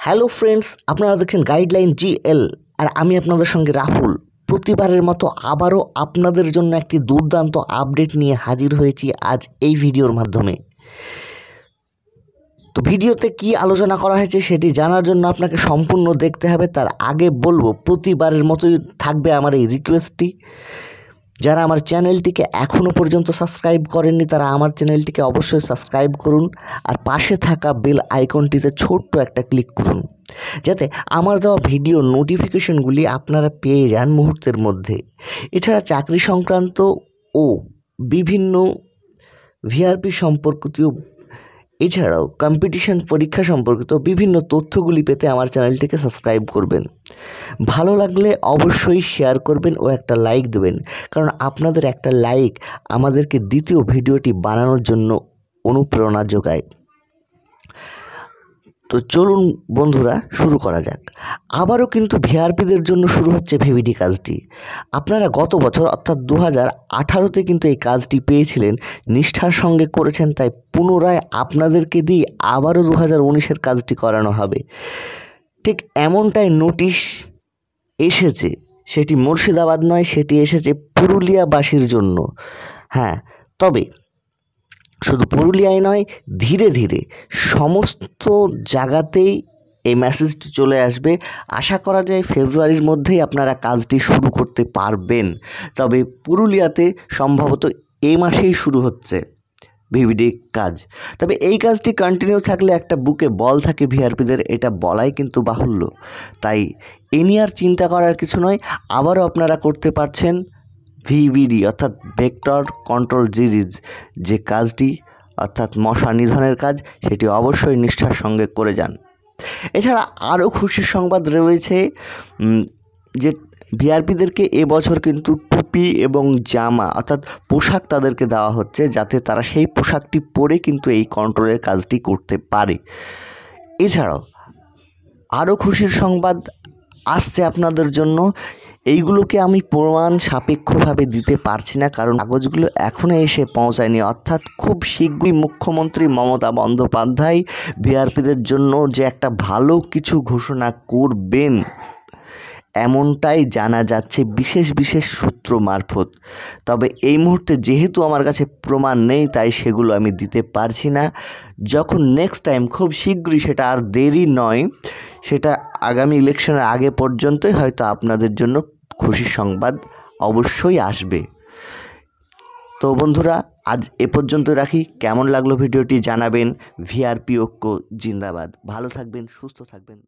Hello friends, আপনারা দেখছেন guideline GL আর আমি আপনাদের সঙ্গে রাহুল। প্রতিবারের মতো আবারও আপনাদের জন্য একটি দুর্দান্ত আপডেট নিয়ে হাজির হয়েছি আজ এই ভিডিওর মাধ্যমে। তো ভিডিওতে কি আলোচনা করা হয়েছে সেটি জানার জন্য আপনাকে সম্পূর্ণ দেখতে হবে। তার আগে বলবো, প্রতিবারের মতোই থাকবে আমার এই রিকোয়েস্টটি, যারা আমার চ্যানেলটিকে এখনও পর্যন্ত সাবস্ক্রাইব করেননি তারা আমার চ্যানেলটিকে অবশ্যই সাবস্ক্রাইব করুন আর পাশে থাকা বেল আইকনটিতে ছোট্ট একটা ক্লিক করুন, যাতে আমার দেওয়া ভিডিও নোটিফিকেশনগুলি আপনারা পেয়ে যান মুহূর্তের মধ্যে। এছাড়া চাকরি সংক্রান্ত ও বিভিন্ন ভিআরপি সম্পর্কিত, এছাড়াও কম্পিটিশন পরীক্ষা সম্পর্কিত বিভিন্ন তথ্যগুলি পেতে আমার চ্যানেলটিকে সাবস্ক্রাইব করবেন। ভালো লাগলে অবশ্যই শেয়ার করবেন ও একটা লাইক দেবেন, কারণ আপনাদের একটা লাইক আমাদেরকে দ্বিতীয় ভিডিওটি বানানোর জন্য অনুপ্রেরণা যোগায়। তো চলুন বন্ধুরা, শুরু করা যাক। আবারও কিন্তু ভিআরপিদের জন্য শুরু হচ্ছে ভিভিডি কাজটি। আপনারা গত বছর অর্থাৎ 2018-তে কিন্তু এই কাজটি পেয়েছিলেন, নিষ্ঠার সঙ্গে করেছেন, তাই পুনরায় আপনাদেরকে দিয়ে আবারও 2019-এর কাজটি করানো হবে। ঠিক এমনটাই নোটিশ এসেছে, সেটি মুর্শিদাবাদ নয়, সেটি এসেছে পুরুলিয়াবাসীর জন্য। হ্যাঁ, তবে শুধু পুরুলিয়ায় নয়, ধীরে ধীরে সমস্ত জায়গাতেই এই মেসেজটি চলে আসবে। আশা করা যায় ফেব্রুয়ারির মধ্যেই আপনারা কাজটি শুরু করতে পারবেন। তবে পুরুলিয়াতে সম্ভবত এই মাসেই শুরু হচ্ছে ভিভিডি কাজ। তবে এই কাজটি কন্টিনিউ থাকলে একটা বুকে বল থাকে ভিআরপিদের, এটা বলাই কিন্তু বাহুল্য। তাই এ নিয়ে আর চিন্তা করার কিছু নয়, আবারও আপনারা করতে পারছেন ভিভিডি অর্থাৎ ভেক্টর কন্ট্রোল সিরিজ, যে কাজটি অর্থাৎ মশা নিধনের কাজ, সেটি অবশ্যই নিষ্ঠার সঙ্গে করে যান। এছাড়া আরও খুশির সংবাদ রয়েছে যে ভিআরপিদেরকে এবছর কিন্তু টুপি এবং জামা অর্থাৎ পোশাক তাদেরকে দেওয়া হচ্ছে, যাতে তারা সেই পোশাকটি পরে কিন্তু এই কন্ট্রোলের কাজটি করতে পারে। এছাড়াও আরও খুশির সংবাদ আসছে আপনাদের জন্য। এইগুলোকে আমি প্রমাণ সাপেক্ষভাবে দিতে পারছি না, কারণ কাগজগুলো এখনও এসে পৌঁছায়নি। অর্থাৎ খুব শীঘ্রই মুখ্যমন্ত্রী মমতা বন্দ্যোপাধ্যায় ভিআরপিদের জন্য যে একটা ভালো কিছু ঘোষণা করবেন, এমনটাই জানা যাচ্ছে বিশেষ বিশেষ সূত্র মারফত। তবে এই মুহূর্তে যেহেতু আমার কাছে প্রমাণ নেই, তাই সেগুলো আমি দিতে পারছি না। যখন নেক্সট টাইম, খুব শীঘ্রই, সেটা আর দেরি নয়, সেটা আগামী ইলেকশনের আগে পর্যন্তই হয়তো আপনাদের জন্য খুশির সংবাদ অবশ্যই আসবে। তো বন্ধুরা, আজ এ পর্যন্ত রাখি। কেমন লাগলো ভিডিওটি জানাবেন। ভিআরপি ঐক্য জিন্দাবাদ। ভালো থাকবেন, সুস্থ থাকবেন।